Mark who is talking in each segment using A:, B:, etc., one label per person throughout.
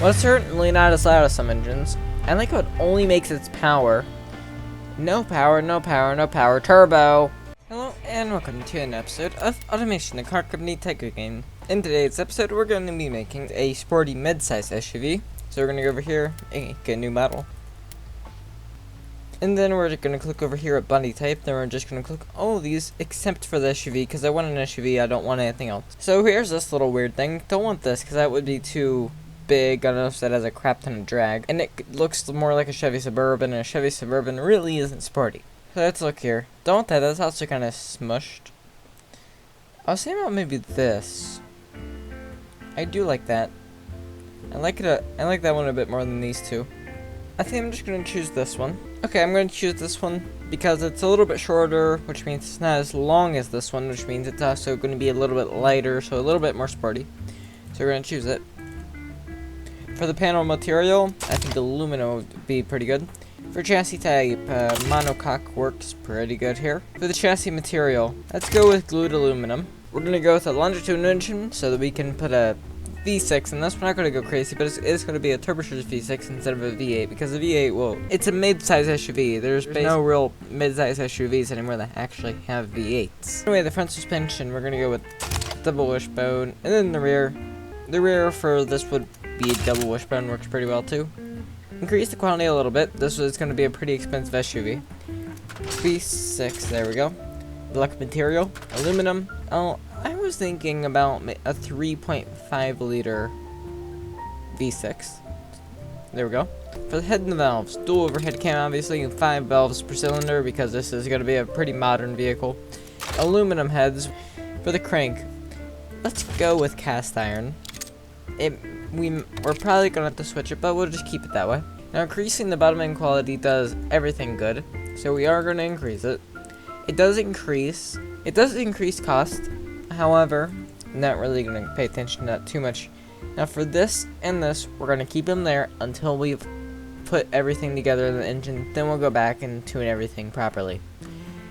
A: Well, it's certainly not as loud as some engines. I like how it only makes its power. No power, no power, no power, turbo! Hello and welcome to an episode of Automation, the car company Tycoon. In today's episode, we're going to be making a sporty mid-size SUV. So we're going to go over here and get a new model. And then we're going to click over here at body type. Then we're just going to click all of these except for the SUV because I want an SUV. I don't want anything else. So here's this little weird thing. Don't want this because that would be too big. I don't know if that has a crap ton of drag. And it looks more like a Chevy Suburban, and a Chevy Suburban really isn't sporty. So let's look here. Don't want that. That's also kind of smushed. I was thinking about maybe this. I do like that. I like that one a bit more than these two. I think I'm just going to choose this one. Okay, I'm going to choose this one because it's a little bit shorter, which means it's not as long as this one, which means it's also going to be a little bit lighter, so a little bit more sporty. So we're going to choose it. For the panel material, I think aluminum would be pretty good. For chassis type, monocoque works pretty good here. For the chassis material, let's go with glued aluminum. We're going to go with a longitudinal engine so that we can put a V6 in this. We're not going to go crazy, but it's going to be a turbocharged V6 instead of a V8 because the V8, well, it's a mid-size SUV. There's no real mid-size SUVs anymore that actually have V8s. Anyway, the front suspension, we're going to go with double wishbone, and then the rear. The rear for this would be a double wishbone, works pretty well too. Increase the quality a little bit. This is going to be a pretty expensive SUV. V6, there we go. Black material, aluminum. Oh, I was thinking about a 3.5 liter V6. There we go. For the head and the valves, dual overhead cam, obviously, 5 valves per cylinder because this is going to be a pretty modern vehicle. Aluminum heads. For the crank, let's go with cast iron. We're probably going to have to switch it, but we'll just keep it that way. Now, increasing the bottom end quality does everything good, so we are going to increase it. It does increase cost. However, I'm not really going to pay attention to that too much. Now for this and this, we're going to keep them there until we've put everything together in the engine. Then we'll go back and tune everything properly.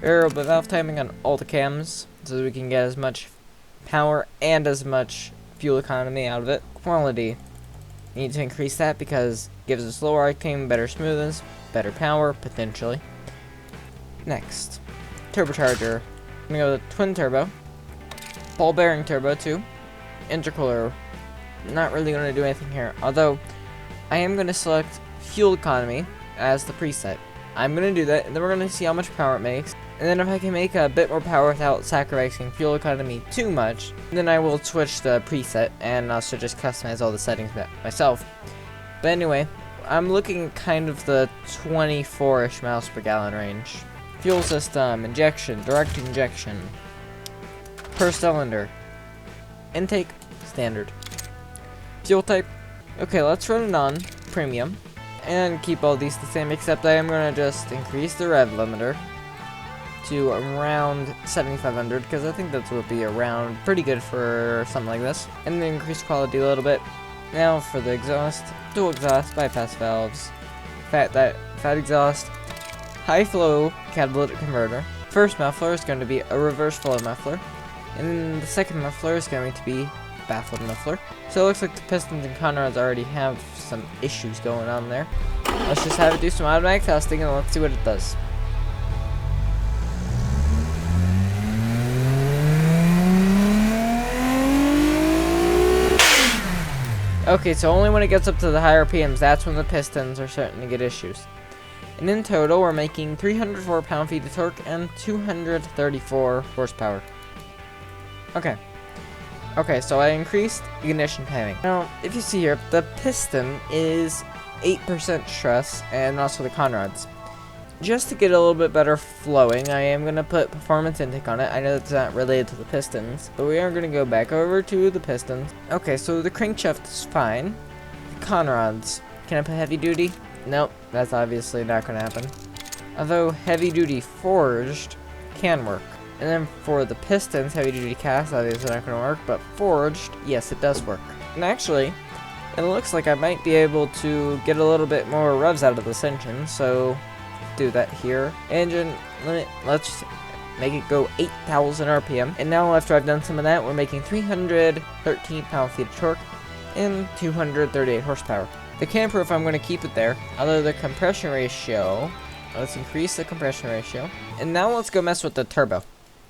A: Variable valve timing on all the cams so that we can get as much power and as much fuel economy out of it. Quality, we need to increase that because it gives us lower octane, better smoothness, better power, potentially. Next, turbocharger. I'm going to go with twin turbo. Ball bearing turbo too. Intercooler. Not really going to do anything here. Although, I am going to select fuel economy as the preset. I'm going to do that, and then we're going to see how much power it makes. And then if I can make a bit more power without sacrificing fuel economy too much, then I will switch the preset and also just customize all the settings myself. But anyway, I'm looking at kind of the 24-ish miles per gallon range. Fuel system, injection, direct injection. Per cylinder. Intake, standard. Fuel type. Okay, let's run it on premium. And keep all these the same, except I am going to just increase the rev limiter to around 7,500, because I think that would be around pretty good for something like this. And then increase quality a little bit. Now for the exhaust. Dual exhaust, bypass valves. Fat exhaust. High flow catalytic converter. First muffler is going to be a reverse flow muffler. And then the second muffler is going to be baffled muffler. So it looks like the pistons and conrods already have some issues going on there. Let's just have it do some automatic testing and let's see what it does. Okay, so only when it gets up to the higher RPMs, that's when the pistons are starting to get issues. And in total, we're making 304 pound-feet of torque and 234 horsepower. Okay, so I increased ignition timing. Now, if you see here, the piston is 8% stress, and also the conrods. Just to get a little bit better flowing, I am going to put performance intake on it. I know that's not related to the pistons, but we are going to go back over to the pistons. Okay, so the crankshaft is fine. The conrods, can I put heavy duty? Nope, that's obviously not going to happen. Although heavy duty forged can work. And then for the pistons, heavy duty cast, obviously not going to work, but forged, yes, it does work. And actually, it looks like I might be able to get a little bit more revs out of this engine, so do that here. Engine limit, let's make it go 8,000 RPM. And now after I've done some of that, we're making 313 pound-feet of torque and 238 horsepower. The camper, if I'm going to keep it there, although the compression ratio, let's increase the compression ratio. And now let's go mess with the turbo.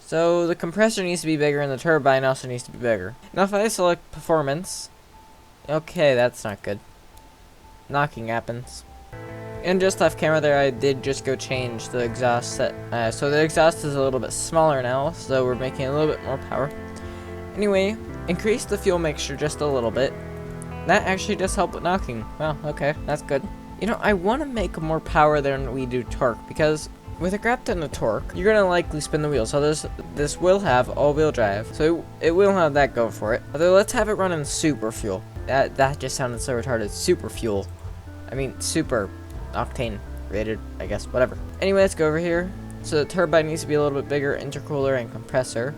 A: So the compressor needs to be bigger and the turbine also needs to be bigger. Now if I select performance, okay, that's not good. Knocking happens. And just off camera there, I did just go change the exhaust set. So the exhaust is a little bit smaller now, so we're making a little bit more power. Anyway, increase the fuel mixture just a little bit. That actually does help with knocking. Wow, okay, that's good. You know, I want to make more power than we do torque, because with a crap ton of torque, you're going to likely spin the wheel. So this will have all-wheel drive, so it will have that go for it. Although let's have it run in super fuel. That just sounded so retarded. Super fuel. I mean, super octane rated, I guess, whatever. Anyway, let's go over here. So the turbine needs to be a little bit bigger, intercooler and compressor.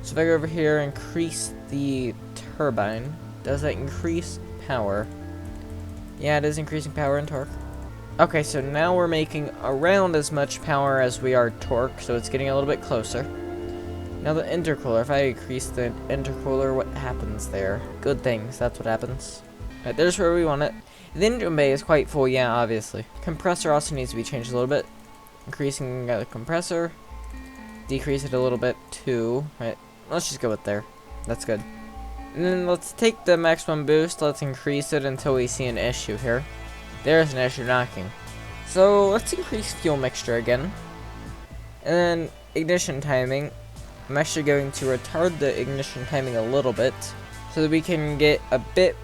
A: So if I go over here, increase the turbine. Does that increase power? Yeah, it is increasing power and torque. Okay, so now we're making around as much power as we are torque, so it's getting a little bit closer. Now the intercooler, if I increase the intercooler, what happens there? Good things, that's what happens. Alright, there's where we want it. The engine bay is quite full, yeah, obviously. Compressor also needs to be changed a little bit. Increasing the compressor. Decrease it a little bit too. Right, let's just go with there. That's good. And then let's take the maximum boost, let's increase it until we see an issue here. There's an issue knocking. So let's increase fuel mixture again. And then ignition timing. I'm actually going to retard the ignition timing a little bit so that we can get a bit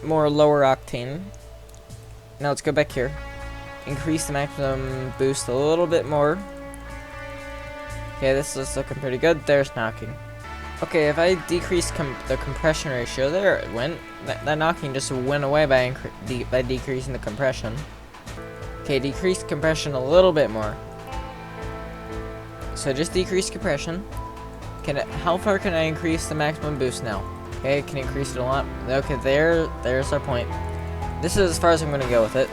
A: more lower octane. Now let's go back here. Increase the maximum boost a little bit more. Okay, this is looking pretty good. There's knocking. Okay, if I decrease the compression ratio, there it went. That knocking just went away by decreasing the compression. Okay, decrease compression a little bit more. So just decrease compression. How far can I increase the maximum boost now? Okay, can increase it a lot. Okay, there's our point. This is as far as I'm gonna go with it.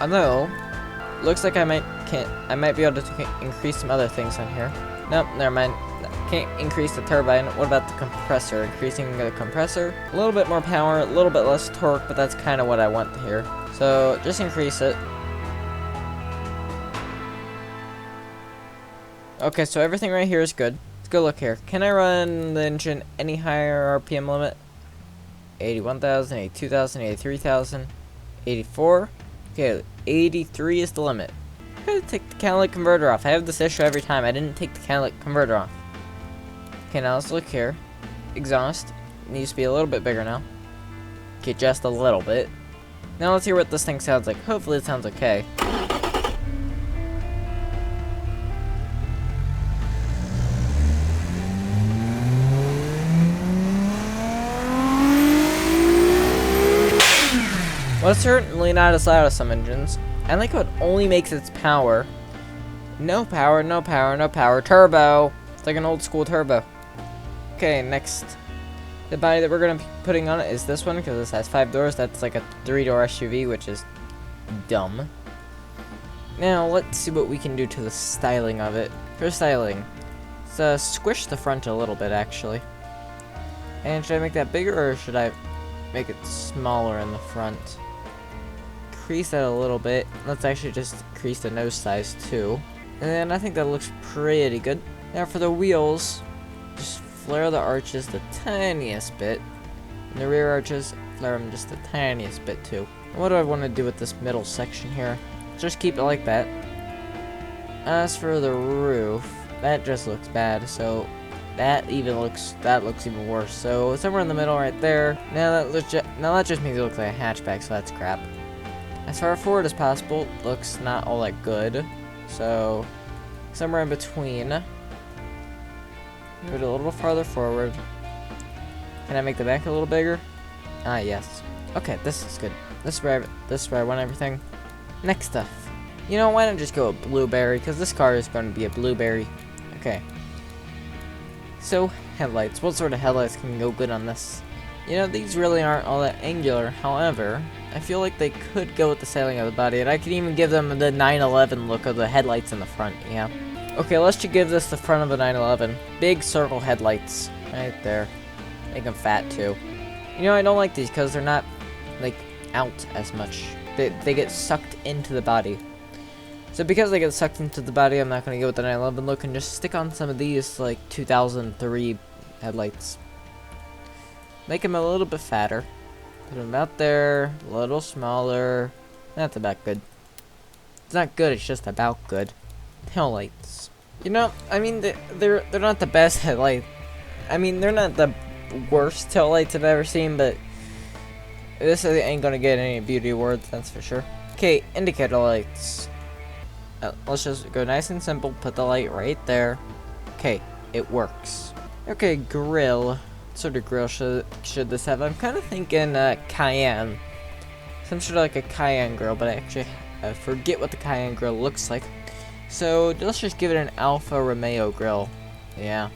A: Although, looks like I might be able to increase some other things on here. Nope, never mind. Can't increase the turbine. What about the compressor? Increasing the compressor. A little bit more power, a little bit less torque, but that's kind of what I want here. So just increase it. Okay, so everything right here is good. Let's go look here. Can I run the engine any higher RPM limit? 81,000, 82,000, 83,000, 84. Okay, 83 is the limit. I'm gonna take the catalytic converter off. I have this issue every time. I didn't take the catalytic converter off. Okay, now let's look here. Exhaust needs to be a little bit bigger now. Okay, just a little bit. Now let's hear what this thing sounds like. Hopefully it sounds okay. Well, it's certainly not as loud as some engines. I like how it only makes its power. No power, no power, no power. Turbo! It's like an old school turbo. Okay, next. The body that we're going to be putting on it is this one, because this has 5 doors. That's like a 3-door SUV, which is dumb. Now, let's see what we can do to the styling of it. For styling, let's squish the front a little bit, actually. And should I make that bigger, or should I make it smaller in the front? Increase that a little bit. Let's actually just increase the nose size too. And then I think that looks pretty good. Now for the wheels, just flare the arches the tiniest bit. And the rear arches, flare them just the tiniest bit too. And what do I want to do with this middle section here? Just keep it like that. As for the roof, that just looks bad. So that looks even worse. So somewhere in the middle right there. Now that just makes it look like a hatchback, so that's crap. As far forward as possible, looks not all that good. So, somewhere in between. Move it a little farther forward. Can I make the back a little bigger? Ah, yes. Okay, this is good. This is where I want everything. Next stuff. You know, why not just go a blueberry? Because this car is going to be a blueberry. Okay. So, headlights. What sort of headlights can go good on this? You know, these really aren't all that angular. However, I feel like they could go with the styling of the body, and I could even give them the 911 look of the headlights in the front, yeah. Okay, let's just give this the front of the 911. Big circle headlights, right there. Make them fat, too. You know, I don't like these because they're not, like, out as much. They get sucked into the body. So because they get sucked into the body, I'm not going to go with the 911 look and just stick on some of these, like, 2003 headlights. Make them a little bit fatter. Put them out there, a little smaller. That's about good. It's not good, it's just about good. Tail lights. You know, I mean, they're not the best headlight. I mean, they're not the worst tail lights I've ever seen, but this ain't gonna get any beauty awards, that's for sure. Okay, indicator lights. Let's just go nice and simple. Put the light right there. Okay, it works. Okay, grill. What sort of grill should this have? I'm kind of thinking Cayenne. Some sort of like a Cayenne grill, but I actually forget what the Cayenne grill looks like. So let's just give it an Alfa Romeo grill. Yeah.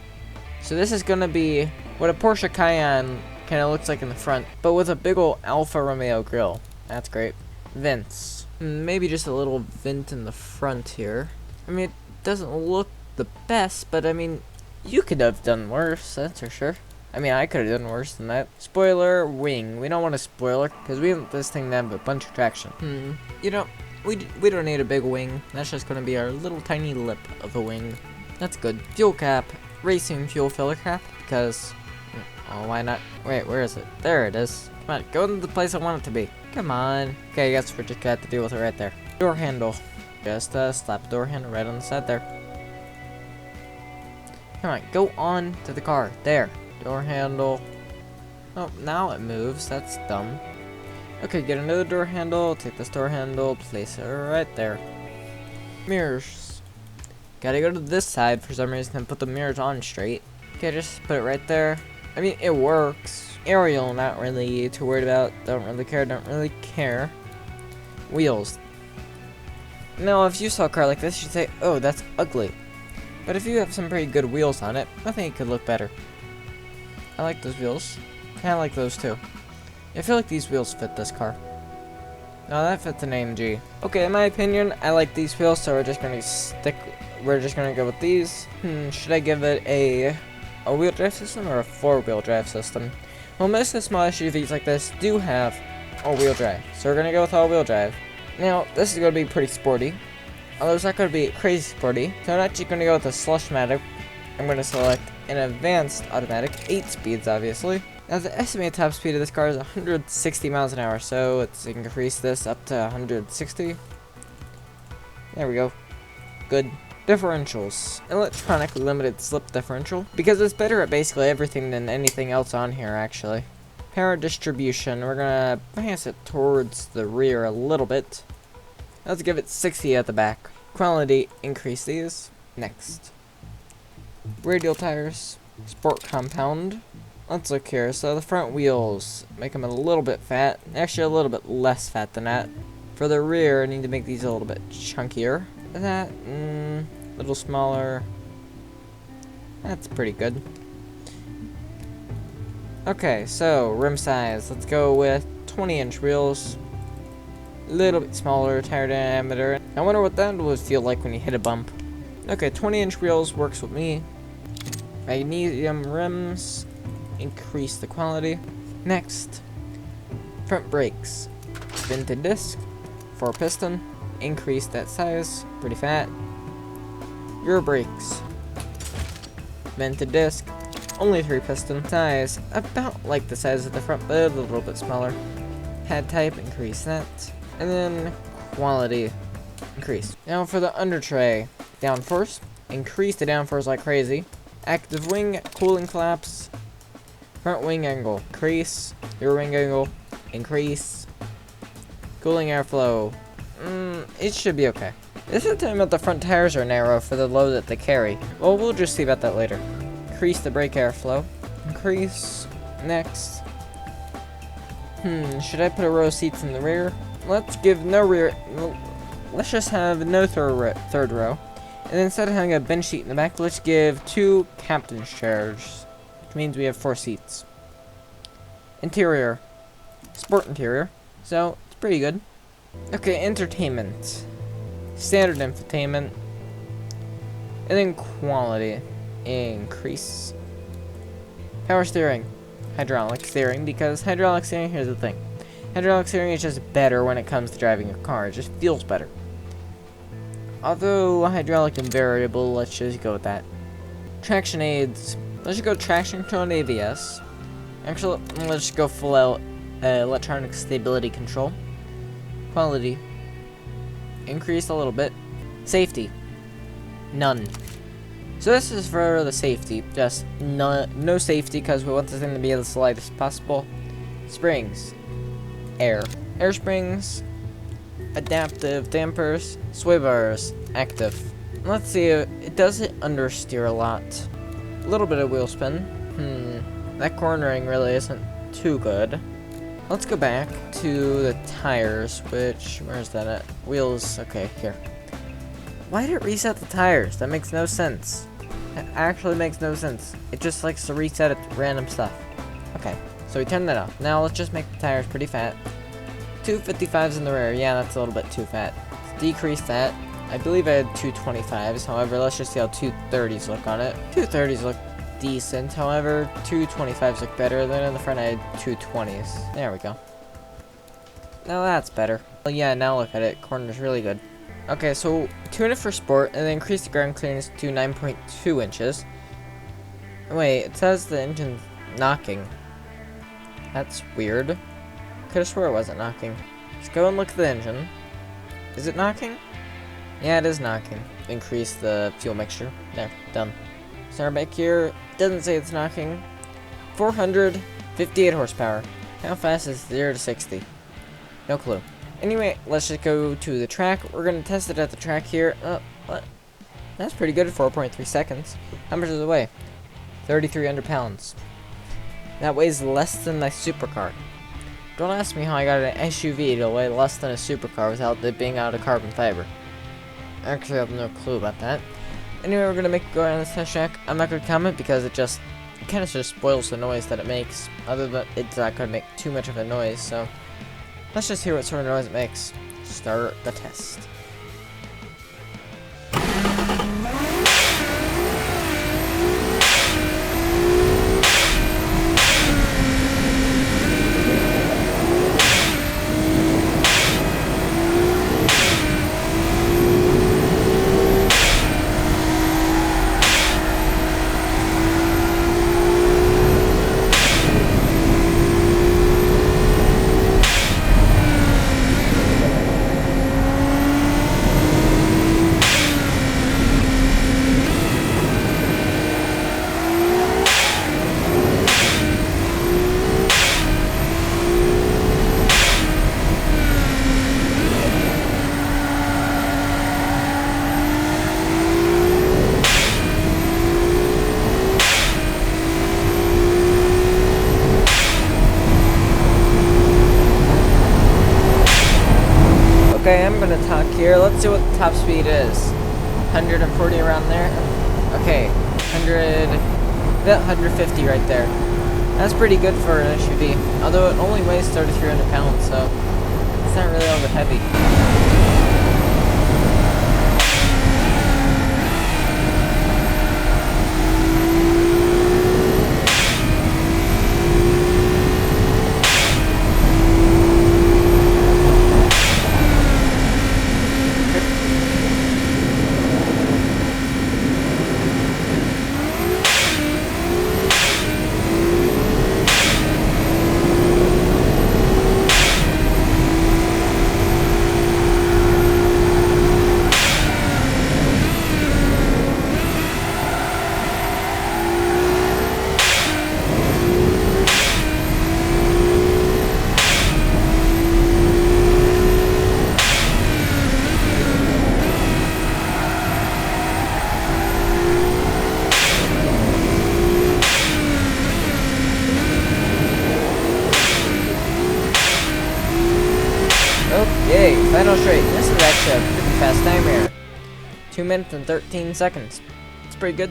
A: So this is gonna be what a Porsche Cayenne kind of looks like in the front, but with a big ol' Alfa Romeo grill. That's great. Vents. Maybe just a little vent in the front here. I mean, it doesn't look the best, but I mean, you could have done worse, that's for sure. I mean, I could have done worse than that. Spoiler wing. We don't want a spoiler because we want this thing to have a bunch of traction. You know, we don't need a big wing. That's just going to be our little tiny lip of a wing. That's good. Fuel cap. Racing fuel filler cap because, oh, why not? Wait, where is it? There it is. Come on, go to the place I want it to be. Come on. Okay, I guess we're just gonna have to deal with it right there. Door handle. Just slap the door handle right on the side there. Come on, go on to the car. There. Door handle. Oh, now it moves. That's dumb. Okay, get another door handle. Take this door handle. Place it right there. Mirrors. Gotta go to this side for some reason and put the mirrors on straight. Okay, just put it right there. I mean, it works. Aerial, not really too worried about. Don't really care. Wheels. Now, if you saw a car like this, you'd say, oh, that's ugly. But if you have some pretty good wheels on it, I think it could look better. I like those wheels. I like those too. I feel like these wheels fit this car. No, that fits an AMG. Okay, in my opinion, I like these wheels, so we're just gonna go with these. Should I give it a wheel drive system or a four-wheel drive system? Well, most of the small SUVs like this do have all-wheel drive, so we're gonna go with all-wheel drive. Now, this is gonna be pretty sporty, although it's not gonna be crazy sporty. So I'm actually gonna go with a slush-matic. I'm gonna select an advanced automatic, 8 speeds, obviously. Now, the estimated top speed of this car is 160 miles an hour, so let's increase this up to 160. There we go. Good. Differentials. Electronic limited slip differential, because it's better at basically everything than anything else on here, actually. Power distribution. We're gonna bias it towards the rear a little bit. Let's give it 60 at the back. Quality, increase these. Next. Radial tires. Sport compound. Let's look here. So the front wheels, make them a little bit fat. Actually, a little bit less fat than that. For the rear, I need to make these a little bit chunkier. That, a little smaller. That's pretty good. Okay, so rim size. Let's go with 20-inch wheels. A little bit smaller tire diameter. I wonder what that would feel like when you hit a bump. Okay, 20-inch wheels works with me. Magnesium rims. Increase the quality. Next, front brakes. Vented disc. 4-piston. Increase that size. Pretty fat. Rear brakes. Vented disc. Only 3-piston. Size about like the size of the front, but a little bit smaller. Pad type. Increase that. And then quality. Increase. Now for the under tray. Downforce. Increase the downforce like crazy. Active wing. Cooling flaps. Front wing angle. Increase. Rear wing angle. Increase. Cooling airflow. It should be okay. This is talking about the front tires are narrow for the load that they carry. Well, we'll just see about that later. Increase the brake airflow. Increase. Next. Should I put a row of seats in the rear? Let's give no rear. Let's just have no third row. And then instead of having a bench seat in the back, let's give 2 captain's chairs. Which means we have 4 seats. Interior. Sport interior. So, it's pretty good. Okay, entertainment. Standard infotainment. And then quality. Increase. Power steering. hydraulic steering, because hydraulic steering, here's the thing. Hydraulic steering is just better when it comes to driving a car. It just feels better. Although hydraulic and variable, let's just go with that. Traction aids. Let's just go traction control and ABS. Actually, let's just go full out electronic stability control. Quality. Increased a little bit. Safety. None. So this is for the safety. Just no safety because we want this thing to be as light as possible. Springs. Air. Air springs. Adaptive dampers. Sway bars. Active. Let's see. It does understeer a lot. A little bit of wheel spin. That cornering really isn't too good. Let's go back to the tires, where's that at? Wheels, okay, here. Why did it reset the tires? That makes no sense. It actually makes no sense. It just likes to reset it random stuff. Okay, so we turned that off. Now let's just make the tires pretty fat. 255s in the rear, yeah, that's a little bit too fat. Let's decrease that. I believe I had 225s, however, let's just see how 230s look on it. 230s look decent, however, 225s look better. Then in the front I had 220s. There we go. Now that's better. Well, yeah, now look at it. Corner's really good. Okay, so tune it for sport and then increase the ground clearance to 9.2 inches. Wait, it says the engine's knocking. That's weird. Could've swore it wasn't knocking. Let's go and look at the engine. Is it knocking? Yeah, it is knocking. Increase the fuel mixture. There, done. Start back here. Doesn't say it's knocking. 458 horsepower. How fast is 0 to 60? No clue. Anyway, let's just go to the track. We're gonna test it at the track here. What? That's pretty good at 4.3 seconds. How much does it weigh? 3,300 pounds. That weighs less than my supercar. Don't ask me how I got an SUV to weigh less than a supercar without it being out of carbon fiber. Actually, I have no clue about that. Anyway, we're gonna go around this test track. I'm not gonna comment because it kind of just spoils the noise that it makes. Other than it's not gonna make too much of a noise, so let's just hear what sort of noise it makes. Start the test. Okay, I'm gonna talk here. Let's see what the top speed is. 140 around there. Okay, 150 right there. That's pretty good for an SUV. Although it only weighs 3,300 pounds, so it's not really all that heavy. Okay, final straight. This is actually a pretty fast time here. 2 minutes and 13 seconds. It's pretty good.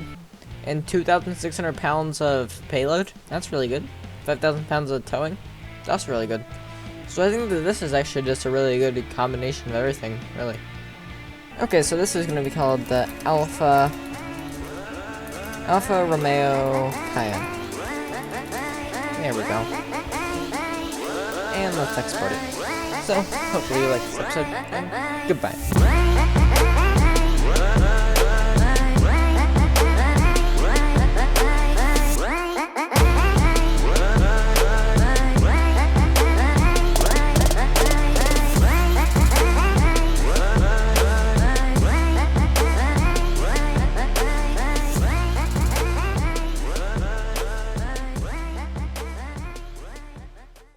A: And 2,600 pounds of payload. That's really good. 5,000 pounds of towing. That's really good. So I think that this is actually just a really good combination of everything, really. Okay, so this is going to be called the Alfa Romeo Cayenne. There we go. And let's export it. So, hopefully you like this episode, and goodbye.